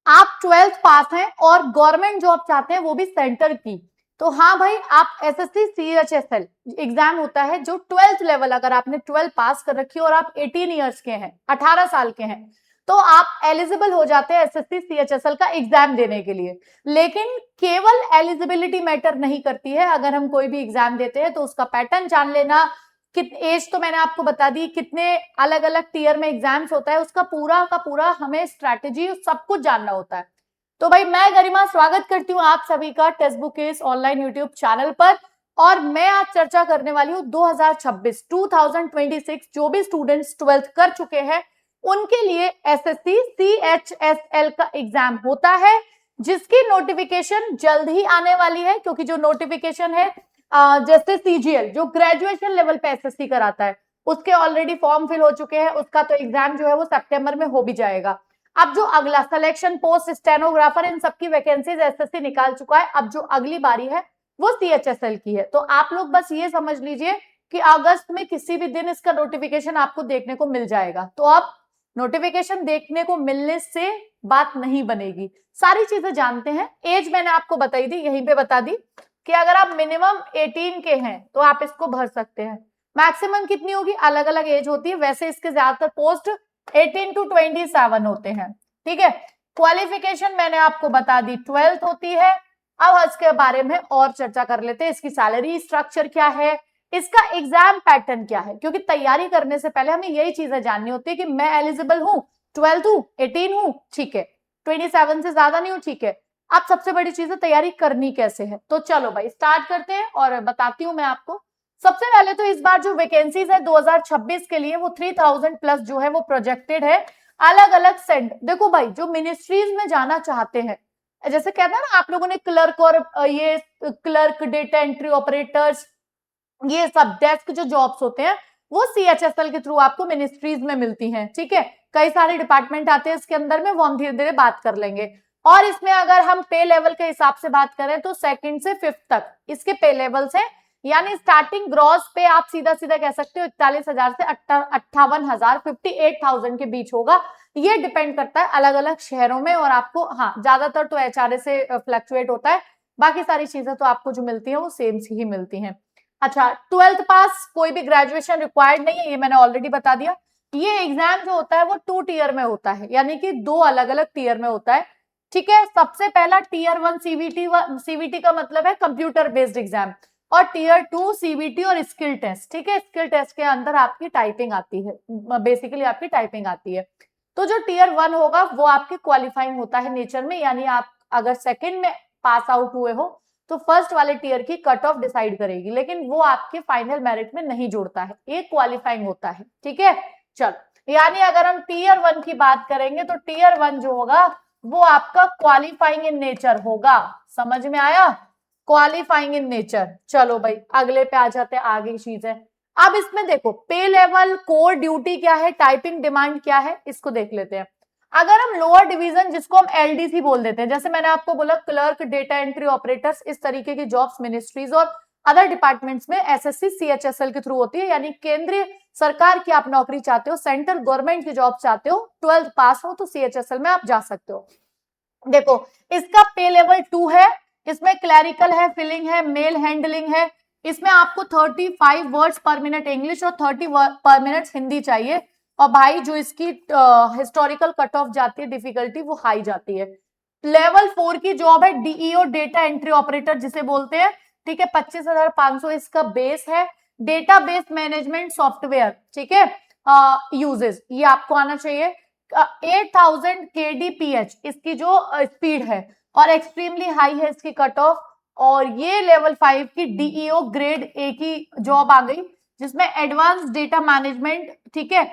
आप 12th पास हैं और गवर्नमेंट जॉब चाहते हैं, वो भी सेंटर की, तो हाँ भाई आप एसएससी सीएचएसएल एग्जाम होता है जो 12th लेवल, अगर आपने 12 पास कर रखी है और आप 18 ईयर्स के हैं, 18 साल के हैं, तो आप एलिजिबल हो जाते हैं एसएससी सीएचएसएल का एग्जाम देने के लिए। लेकिन केवल एलिजिबिलिटी मैटर नहीं करती है, अगर हम कोई भी एग्जाम देते हैं तो उसका पैटर्न जान लेना, कित एज तो मैंने आपको बता दी, कितने अलग अलग टीयर में एग्जाम्स होता है, उसका पूरा का पूरा हमें स्ट्रैटेजी सब कुछ जानना होता है। तो भाई मैं गरिमा स्वागत करती हूँ आप सभी का text book case online YouTube channel पर, और मैं आज चर्चा करने वाली हूँ 2026 जो भी स्टूडेंट्स 12th कर चुके हैं उनके लिए एसएससी सीएचएसएल का एग्जाम होता है, जिसकी नोटिफिकेशन जल्द ही आने वाली है। क्योंकि जो नोटिफिकेशन है जैसे सीजीएल जो ग्रेजुएशन लेवल पे एसएससी कराता है, उसके ऑलरेडी फॉर्म फिल हो चुके हैं, उसका तो एग्जाम जो है वो सितंबर में हो भी जाएगा। अब जो अगला सिलेक्शन पोस्ट स्टेनोग्राफर इन सबकी वैकेंसीज एसएससी निकाल चुका है, अब जो अगली बारी है वो सीएचएसएल की है। तो आप लोग बस ये समझ लीजिए कि अगस्त में किसी भी दिन इसका नोटिफिकेशन आपको देखने को मिल जाएगा। तो अब नोटिफिकेशन देखने को मिलने से बात नहीं बनेगी, सारी चीजें जानते हैं। एज मैंने आपको बताई थी, यहीं पे बता दी कि अगर आप मिनिमम 18 के हैं तो आप इसको भर सकते हैं। मैक्सिमम कितनी होगी, अलग अलग एज होती है, वैसे इसके ज्यादातर पोस्ट 18 to 27 होते हैं। ठीक है, क्वालिफिकेशन मैंने आपको बता दी 12th होती है। अब इसके बारे में और चर्चा कर लेते हैं, इसकी सैलरी स्ट्रक्चर क्या है, इसका एग्जाम पैटर्न क्या है, क्योंकि तैयारी करने से पहले हमें यही चीजें जाननी होती है कि मैं एलिजिबल हूं, 12th हूं, 18 हूं, ठीक है, 27 से ज्यादा नहीं हूं, ठीक है। अब सबसे बड़ी चीज है तैयारी करनी कैसे है। तो चलो भाई स्टार्ट करते हैं और बताती हूं मैं आपको। सबसे पहले तो इस बार जो वैकेंसीज है 2026 के लिए वो 3000 प्लस जो है वो प्रोजेक्टेड है। अलग अलग सेंटर, देखो भाई जो मिनिस्ट्रीज में जाना चाहते हैं, जैसे कहता है ना आप लोगों ने क्लर्क और ये क्लर्क, डेटा एंट्री ऑपरेटर्स, ये सब डेस्क जो जॉब्स होते हैं वो सीएचएसएल के थ्रू आपको मिनिस्ट्रीज में मिलती हैं। ठीक है, कई सारे डिपार्टमेंट आते हैं इसके अंदर में, वो हम धीरे धीरे बात कर लेंगे। और इसमें अगर हम पे लेवल के हिसाब से बात करें तो 2nd से 5th तक इसके पे लेवल्स हैं, यानी स्टार्टिंग ग्रॉस पे आप सीधा सीधा कह सकते हो 41,000 से 58,000, 58,000 के बीच होगा। ये डिपेंड करता है अलग अलग शहरों में, और आपको हाँ ज्यादातर तो एचआरए से फ्लक्चुएट होता है, बाकी सारी चीजें तो आपको जो मिलती है वो सेम सी ही मिलती हैं। अच्छा, 12th पास, कोई भी ग्रेजुएशन रिक्वायर्ड नहीं है, ये मैंने ऑलरेडी बता दिया। ये एग्जाम जो होता है वो 2 टीयर में होता है, यानी कि 2 अलग अलग टीयर में होता है। ठीक है, सबसे पहला टीयर 1 सीबीटी, सीबीटी का मतलब है कंप्यूटर बेस्ड एग्जाम, और टीयर 2 सीबीटी और स्किल टेस्ट। ठीक है, स्किल टेस्ट के अंदर आपकी टाइपिंग आती है, बेसिकली आपकी टाइपिंग आती है। तो जो टीयर 1 होगा वो आपके क्वालिफाइंग होता है नेचर में, यानी आप अगर सेकंड में पास आउट हुए हो तो फर्स्ट वाले टीयर की कट ऑफ डिसाइड करेगी, लेकिन वो आपके फाइनल मेरिट में नहीं जुड़ता है, एक क्वालिफाइंग होता है। ठीक है, चलो, यानी अगर हम टीयर 1 की बात करेंगे तो टीयर 1 जो होगा वो आपका क्वालिफाइंग इन नेचर होगा। समझ में आया, क्वालिफाइंग इन नेचर। चलो भाई अगले पे आ जाते हैं, आगे चीजें। अब इसमें देखो पे लेवल, कोर ड्यूटी क्या है, टाइपिंग डिमांड क्या है, इसको देख लेते हैं। अगर हम लोअर डिवीजन जिसको हम एलडीसी बोल देते हैं, जैसे मैंने आपको बोला क्लर्क, डेटा एंट्री ऑपरेटर्स, इस तरीके की जॉब्स मिनिस्ट्रीज और अदर डिपार्टमेंट्स में एसएससी सीएचएसएल के थ्रू होती है, यानी केंद्रीय सरकार की आप नौकरी चाहते हो, सेंट्रल गवर्नमेंट की जॉब चाहते हो, 12th पास हो तो सीएचएसएल में आप जा सकते हो। देखो इसका पे लेवल 2 है, इसमें क्लैरिकल है, फिलिंग है, मेल हैंडलिंग है। इसमें आपको 35 वर्ड्स पर मिनट इंग्लिश और 30 पर मिनट हिंदी चाहिए। और भाई जो इसकी हिस्टोरिकल कट ऑफ जाती है, डिफिकल्टी वो हाई जाती है। लेवल 4 की जॉब है डीईओ, डेटा एंट्री ऑपरेटर जिसे बोलते हैं। ठीक है, 25,500 इसका बेस है। डेटाबेस मैनेजमेंट सॉफ्टवेयर, ठीक है, यूजेस ये आपको आना चाहिए। 8000 kdph इसकी जो स्पीड है, और एक्सट्रीमली हाई है इसकी कट ऑफ। और ये लेवल 5 की डीईओ ग्रेड ए की जॉब आ गई, जिसमें एडवांस डेटा मैनेजमेंट, ठीक है,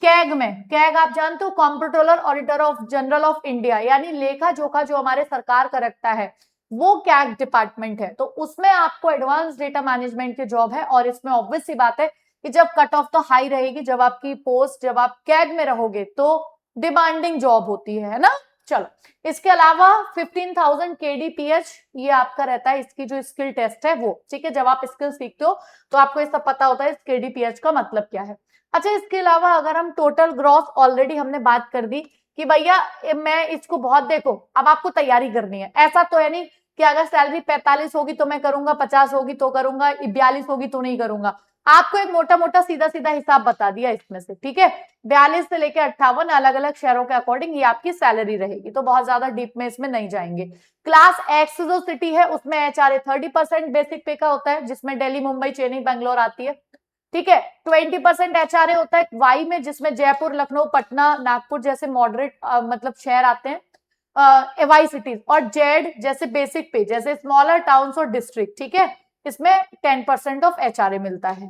कैग में, कैग आप जानते हो, comptroller auditor of general of India, यानी लेखा जोखा जो हमारे सरकार का रखता है वो कैग डिपार्टमेंट है, तो उसमें आपको एडवांस डेटा मैनेजमेंट की जॉब है। और इसमें ऑब्वियस सी बात है कि जब कट ऑफ तो हाई रहेगी, जब आपकी पोस्ट, जब आप कैग में रहोगे तो डिमांडिंग जॉब होती है ना। चलो, इसके अलावा 15,000 kdph ये आपका रहता है, इसकी जो स्किल टेस्ट है वो। ठीक है, जब आप स्किल सीखते हो तो आपको ये सब पता होता है इस kdph का मतलब क्या है। अच्छा, इसके अलावा अगर हम टोटल ग्रॉस, ऑलरेडी हमने बात कर दी कि भैया मैं इसको बहुत, देखो अब आपको तैयारी करनी है, ऐसा तो है नहीं कि अगर सैलरी 45 होगी तो मैं करूंगा, 50 होगी तो करूंगा, 42 होगी तो नहीं करूंगा। आपको एक मोटा मोटा सीधा सीधा हिसाब बता दिया इसमें से, ठीक है। 42 से लेकर 58 अलग अलग शहरों के अकॉर्डिंग ये आपकी सैलरी रहेगी, तो बहुत ज्यादा डीप में इसमें नहीं जाएंगे। क्लास एक्स जो सिटी है उसमें एचआरए 30% बेसिक पे का होता है, जिसमें दिल्ली, मुंबई, चेन्नई, बेंगलोर आती है, ठीक है। 20% एचआरए होता है वाई में, जिसमें जयपुर, लखनऊ, पटना, नागपुर जैसे मॉडरेट मतलब शहर आते हैं, वाई सिटीज। और जेड जैसे बेसिक पे, जैसे स्मॉलर टाउन्स और डिस्ट्रिक्ट, ठीक है, इसमें 10% ऑफ एचआरए मिलता है।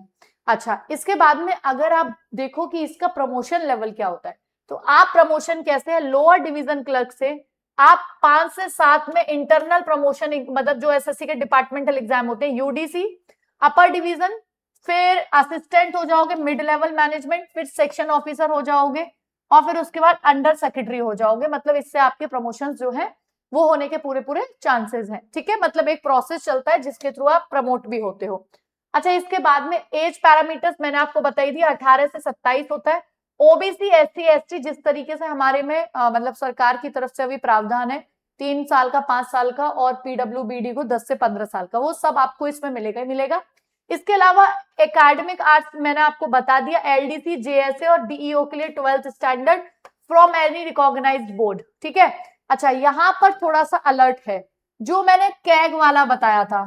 अच्छा, इसके बाद में अगर आप देखो कि इसका प्रमोशन लेवल क्या होता है, तो आप प्रमोशन कैसे है, लोअर डिवीजन क्लर्क से आप 5 से 7 में इंटरनल प्रमोशन, मतलब जो एसएससी के डिपार्टमेंटल एग्जाम होते हैं, यूडीसी, अपर डिवीजन, फिर असिस्टेंट हो जाओगे, मिड लेवल मैनेजमेंट, फिर सेक्शन ऑफिसर हो जाओगे, और फिर उसके बाद अंडर सेक्रेटरी हो जाओगे। मतलब इससे आपके प्रमोशंस जो है वो होने के पूरे पूरे चांसेस हैं, ठीक है। मतलब एक प्रोसेस चलता है जिसके थ्रू आप प्रमोट भी होते हो। अच्छा, इसके बाद में एज पैरामीटर्स मैंने आपको बताई दी, 18 से 27 होता है। ओबीसी, एससी, एसटी जिस तरीके से हमारे में मतलब सरकार की तरफ से अभी प्रावधान है 3 साल का, 5 साल का, और पीडब्ल्यूबीडी को 10 से 15 साल का, वो सब आपको इसमें मिलेगा ही मिलेगा। इसके अलावा एकेडमिक आर्ट्स मैंने आपको बता दिया, एलडीसी, जेएसए और डीईओ के लिए 12th standard from any recognised board, ठीक है। अच्छा, यहां पर थोड़ा सा अलर्ट है, जो मैंने कैग वाला बताया था,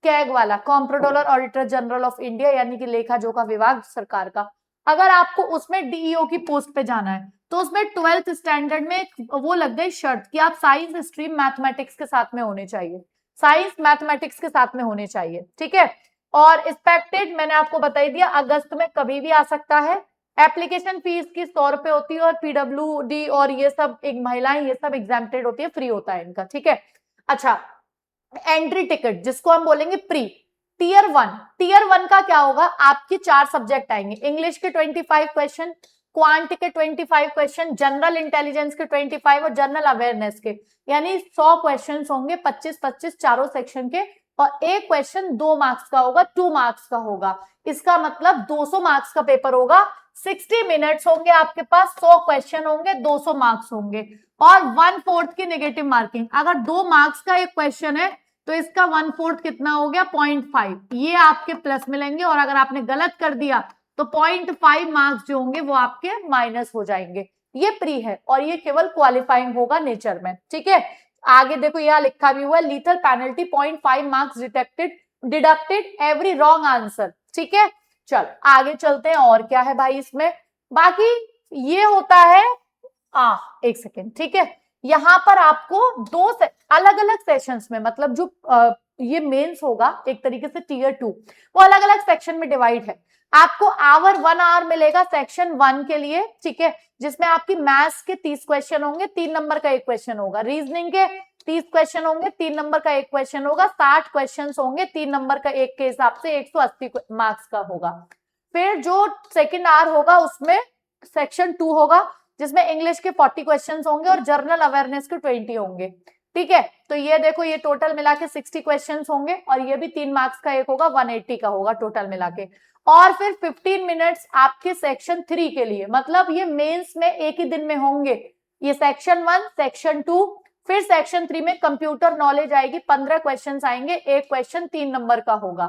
कैग वाला, comptroller auditor general of India, यानी कि लेखा जोखा विभाग सरकार का, अगर आपको उसमें डीईओ की पोस्ट पे जाना है तो उसमें 12th स्टैंडर्ड में वो लग गई शर्त कि आप साइंस स्ट्रीम मैथमेटिक्स के साथ में होने चाहिए, साइंस मैथमेटिक्स के साथ में होने चाहिए, ठीक है। और एक्सपेक्टेड मैंने आपको बताई दिया, अगस्त में कभी भी आ सकता है। एप्लीकेशन फीस की 100 रुपए होती है, और पीडब्ल्यूडी और ये सब एक महिलाएं ये सब एग्जाम्प्टेड होती है, फ्री होता है इनका, ठीक है। अच्छा, एंट्री टिकट जिसको हम बोलेंगे प्री, टीयर 1, टीयर 1 का क्या होगा, आपकी 4 सब्जेक्ट आएंगे, इंग्लिश के 25 क्वेश्चन, क्वांट के 25 क्वेश्चन, जनरल इंटेलिजेंस के 25 और जनरल अवेयरनेस के, यानी 100 क्वेश्चन होंगे, 25-25 चारों सेक्शन के, और एक क्वेश्चन 2 मार्क्स का होगा, 2 मार्क्स का होगा। इसका मतलब 200 मार्क्स का पेपर होगा, 60 मिनट्स होंगे आपके पास, 100 क्वेश्चन होंगे, 200 मार्क्स होंगे, और 1/4 की नेगेटिव मार्किंग। अगर 2 मार्क्स का एक क्वेश्चन है तो इसका 1/4 कितना हो गया, 0.5, ये आपके प्लस मिलेंगे, और अगर आपने गलत कर दिया तो 0.5 मार्क्स जो होंगे वो आपके माइनस हो जाएंगे। ये प्री है, और ये केवल क्वालिफाइंग होगा नेचर में, ठीक है। आगे देखो यहां लिखा भी हुआ है, lethal penalty 0.5 marks deducted every wrong answer, ठीक है। चल आगे चलते हैं, और क्या है भाई इसमें, बाकी ये होता है, एक सेकेंड, ठीक है। यहां पर आपको दो अलग अलग सेशंस में, मतलब जो ये मेंस होगा एक तरीके से टीयर 2, वो अलग अलग सेक्शन में डिवाइड है। आपको 1 आवर मिलेगा सेक्शन 1 के लिए, ठीक है, जिसमें आपकी मैथ्स के 30 क्वेश्चन होंगे, 3 नंबर का एक क्वेश्चन होगा, रीजनिंग के 30 क्वेश्चन होंगे, 3 नंबर का एक क्वेश्चन होगा, 60 क्वेश्चन होंगे, 3 नंबर का एक के हिसाब से 180 मार्क्स का होगा। फिर जो सेकेंड आवर होगा उसमें सेक्शन 2 होगा, जिसमें इंग्लिश के 40 क्वेश्चंस होंगे और जनरल अवेयरनेस के 20 होंगे, ठीक है। तो ये देखो, ये टोटल मिला के 60 क्वेश्चंस होंगे, और ये भी 3 मार्क्स का एक होगा, 180 का होगा टोटल मिला के। और फिर 15 मिनट्स आपके सेक्शन 3 के लिए, मतलब ये मेंस में एक ही दिन में होंगे, ये सेक्शन 1, सेक्शन 2, फिर सेक्शन 3 में कंप्यूटर नॉलेज आएगी, 15 क्वेश्चन आएंगे, एक क्वेश्चन 3 नंबर का होगा,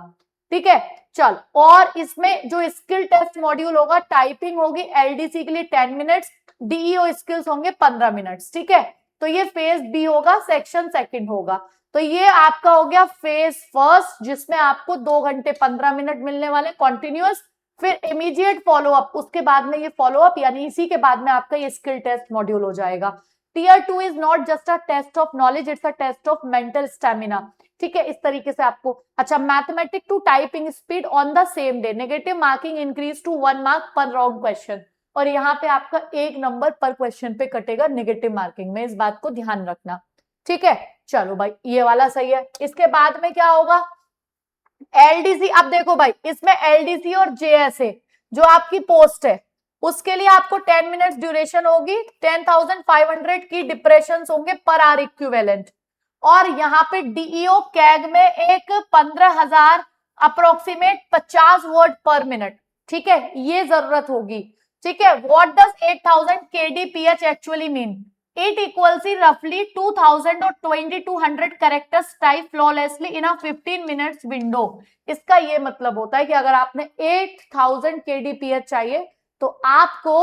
ठीक है। चल, और इसमें जो स्किल टेस्ट मॉड्यूल होगा, टाइपिंग होगी, एलडीसी के लिए 10 मिनट्स, डीईओ स्किल्स होंगे 15 मिनट्स, ठीक है। तो ये फेज बी होगा, सेक्शन सेकंड होगा। तो ये आपका हो गया फेज फर्स्ट, जिसमें आपको 2 घंटे 15 मिनट मिलने वाले कॉन्टिन्यूअस, फिर इमीडिएट फॉलो अप, उसके बाद में ये फॉलो अप, यानी इसी के बाद में आपका ये स्किल टेस्ट मॉड्यूल हो जाएगा। Tier 2 is not just a test of knowledge, it's a test of mental stamina, ठीक है, इस तरीके से आपको। अच्छा, mathematic to typing speed on the same day, negative marking increase to 1 mark per wrong question, और यहाँ पे आपका 1 नंबर पर क्वेश्चन पे कटेगा नेगेटिव मार्किंग में, इस बात को ध्यान रखना, ठीक है। चलो भाई, ये वाला सही है। इसके बाद में क्या होगा, एलडीसी। अब देखो भाई, इसमें एलडीसी और जेएसए जो आपकी पोस्ट है, उसके लिए आपको 10 मिनट्स ड्यूरेशन होगी, 10,500 की डिप्रेशन होंगे पर आर इक्विवेलेंट, और यहाँ पे डीईओ कैग में एक 15,000 अप्रोक्सीमेट 50 वर्ड पर मिनट, ठीक है, ये जरूरत होगी। ठीक है, what does 8000 kdph actually mean? It equals roughly 2000 or 2200 characters type flawlessly in a 15 minutes window. इसका ये मतलब होता है कि अगर आपने 8000 kdph चाहिए तो आपको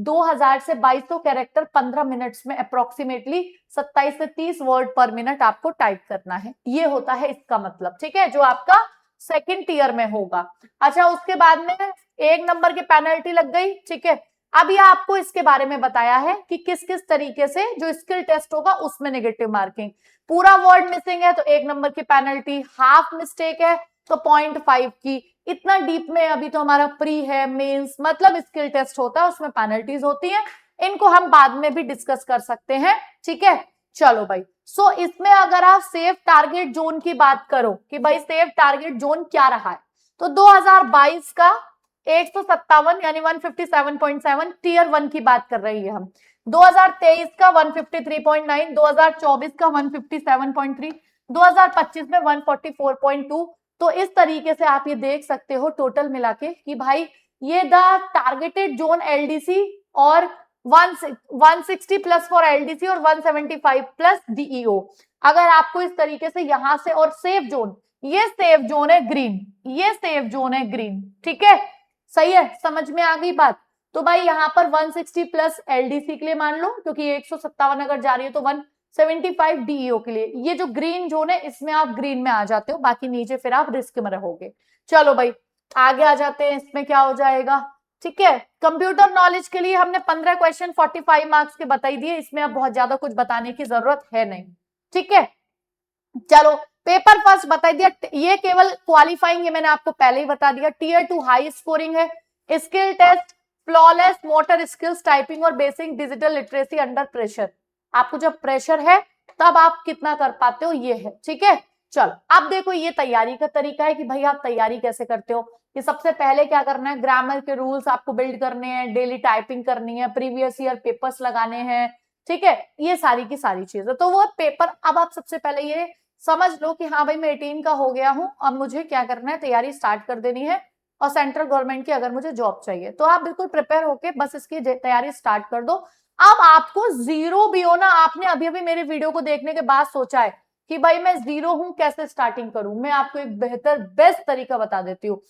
2000 से 2200 कैरेक्टर 15 मिनट्स में अप्रोक्सीमेटली 27 से 30 वर्ड पर मिनट आपको टाइप करना है। ये होता है इसका मतलब, ठीक है, जो आपका सेकंड टीयर में होगा। अच्छा, उसके बाद में 1 नंबर की पेनल्टी लग गई, ठीक है। अब ये आपको इसके बारे में बताया है कि किस किस तरीके से जो स्किल टेस्ट होगा उसमें नेगेटिव मार्किंग। पूरा वर्ड मिसिंग है तो 1 नंबर की पेनल्टी, हाफ मिस्टेक है तो 0.5 की। इतना डीप में अभी तो हमारा प्री है, मेंस मतलब स्किल टेस्ट होता है, उसमें पेनल्टीज होती हैं, इनको हम बाद में भी डिस्कस कर सकते हैं, ठीक है। चलो भाई, सो इसमें अगर आप सेफ टारगेट जोन की बात करो कि भाई सेफ टारगेट जोन क्या रहा है, तो 2022 का 157 यानी 157.7 टीयर 1 की बात कर रही है हम। 2023 का 153.9, 2024 का 157.3, 2025 में 144.2। तो इस तरीके से आप ये देख सकते हो टोटल मिला के कि भाई ये द टारगेटेड जोन एलडीसी और 160 प्लस फॉर एलडीसी और 175 प्लस डीईओ। अगर आपको इस तरीके से यहां से, और सेफ जोन, ये सेफ जोन है ग्रीन, ये सेफ जोन है ग्रीन, ठीक है, सही है, समझ में आ गई बात। तो भाई यहाँ पर 160 प्लस एलडीसी के लिए मान लो, क्योंकि 157 अगर जा रही है तो 175 डीईओ के लिए। ये जो ग्रीन जोन है इसमें आप ग्रीन में आ जाते हो, बाकी नीचे फिर आप रिस्क में रहोगे। चलो भाई आगे आ जाते हैं, इसमें क्या हो जाएगा, ठीक है। कंप्यूटर नॉलेज के लिए हमने 15 क्वेश्चन 45 मार्क्स के बताई दिए, इसमें अब बहुत ज्यादा कुछ बताने की जरूरत है नहीं, ठीक है। चलो पेपर फर्स्ट बता दिया, ये केवल क्वालिफाइंग है, मैंने आपको पहले ही बता दिया। टीयर 2 हाई स्कोरिंग है, skill test, flawless motor skills, typing और basic digital literacy under pressure. आपको जब प्रेशर है तब आप कितना कर पाते हो, ये है, ठीक है। चलो अब देखो ये तैयारी का तरीका है कि भाई आप तैयारी कैसे करते हो। कि सबसे पहले क्या करना है, ग्रामर के रूल्स आपको बिल्ड करने हैं, डेली टाइपिंग करनी है, प्रीवियस ईयर पेपर्स लगाने हैं, ठीक है, ये सारी की सारी चीजें। तो वो पेपर, अब आप सबसे पहले ये समझ लो कि हाँ भाई मैं 18 का हो गया हूं, अब मुझे क्या करना है, तैयारी स्टार्ट कर देनी है, और सेंट्रल गवर्नमेंट की अगर मुझे जॉब चाहिए तो आप बिल्कुल प्रिपेयर होके बस इसकी तैयारी स्टार्ट कर दो। अब आपको जीरो भी हो ना, आपने अभी अभी मेरे वीडियो को देखने के बाद सोचा है कि भाई मैं जीरो हूं, कैसे स्टार्टिंग करूं, मैं आपको एक बेहतर बेस्ट तरीका बता देती हूँ।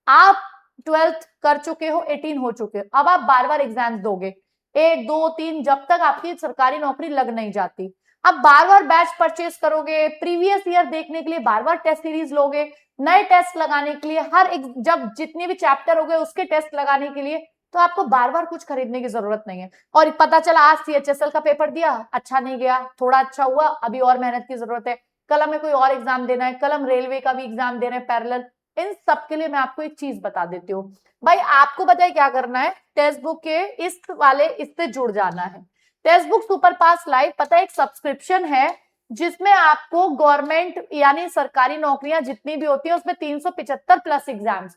आप 12th कर चुके हो, 18 हो चुके हो, अब आप बार बार एग्जाम्स दोगे, 1 2 3, जब तक आपकी सरकारी नौकरी लग नहीं जाती। अब बार बार बैच परचेस करोगे, प्रीवियस ईयर देखने के लिए बार बार टेस्ट सीरीज लोगे, नए टेस्ट लगाने के लिए, हर एक जब जितने भी चैप्टर हो गए उसके टेस्ट लगाने के लिए, तो आपको बार बार कुछ खरीदने की जरूरत नहीं है। और पता चला आज सीएचएसएल का पेपर दिया, अच्छा नहीं गया, थोड़ा अच्छा हुआ, अभी और मेहनत की जरूरत है, कल हमें कोई और एग्जाम देना है, कल हम रेलवे का भी एग्जाम दे रहे हैं पैरेलल। इन सब के लिए मैं आपको एक चीज बता देती हूँ भाई, आपको बताए क्या करना है, टेक्स्ट बुक के इस वाले इससे जुड़ जाना है। टेक्स्ट बुक सुपर पास लाइव पता है एक सब्सक्रिप्शन है जिसमें आपको गवर्नमेंट यानी सरकारी नौकरियां जितनी भी होती है उसमें 375 प्लस एग्जाम्स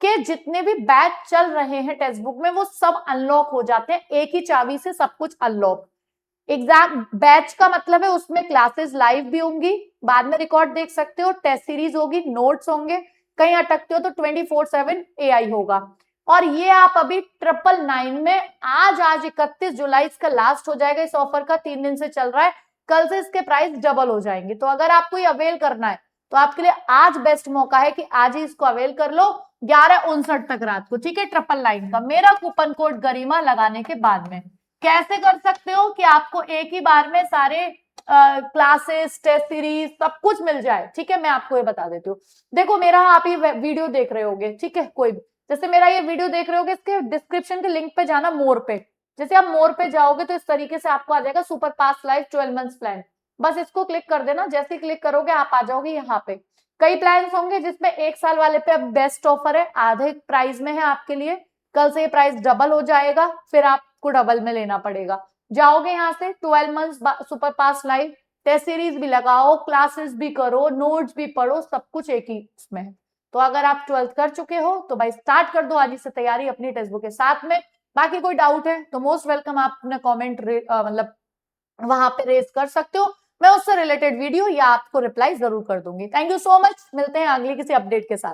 के जितने भी बैच चल रहे हैं टेक्स्ट बुक में वो सब अनलॉक हो जाते हैं, एक ही चाबी से सब कुछ अनलॉक। एग्जाम बैच का मतलब है उसमें क्लासेस लाइव भी होंगी, बाद में रिकॉर्ड देख सकते हो, टेस्ट सीरीज होगी, नोट्स होंगे, कहीं अटकते हो तो 24/7 एआई होगा। और ये आप अभी 999 में, आज 31 जुलाई इसका लास्ट हो जाएगा, इस ऑफर का 3 दिन से चल रहा है, कल से इसके प्राइस डबल हो जाएंगे। तो अगर आपको ये अवेल करना है तो आपके लिए आज बेस्ट मौका है कि आज ही इसको अवेल कर लो, 11:59 तक रात को, ठीक है, 999 का मेरा कूपन कोड गरिमा लगाने के बाद में। कैसे कर सकते हो कि आपको एक ही बार में सारे क्लासेस, टेस्ट सीरीज सब कुछ मिल जाए, ठीक है, मैं आपको ये बता देती हूँ। देखो मेरा आप ये वीडियो देख रहे होगे, ठीक है, कोई भी जैसे मेरा ये वीडियो देख रहे होगे, इसके डिस्क्रिप्शन के लिंक पे जाना, मोर पे, जैसे आप मोर पे जाओगे तो इस तरीके से आपको आ जाएगा सुपर पास लाइव 12 मंथ्स प्लान, बस इसको क्लिक कर देना, जैसे क्लिक करोगे आप आ जाओगे यहाँ पे। कई प्लान होंगे जिसमें 1 साल वाले पे बेस्ट ऑफर है, आधे प्राइस में है आपके लिए, कल से ये प्राइस डबल हो जाएगा, फिर आपको डबल में लेना पड़ेगा। जाओगे यहाँ से 12 मंथ्स सुपर पास लाइव, टेस्ट सीरीज भी लगाओ, क्लासेस भी करो, नोट्स भी पढ़ो, सब कुछ एक ही इसमें है। तो अगर आप 12th कर चुके हो तो भाई स्टार्ट कर दो आज ही से तैयारी अपनी टेक्स्ट बुक के साथ में। बाकी कोई डाउट है तो मोस्ट वेलकम, आप अपना कमेंट मतलब वहां पे रेज कर सकते हो, मैं उससे रिलेटेड वीडियो या आपको रिप्लाई जरूर कर दूंगी। थैंक यू सो मच, मिलते हैं अगली किसी अपडेट के साथ।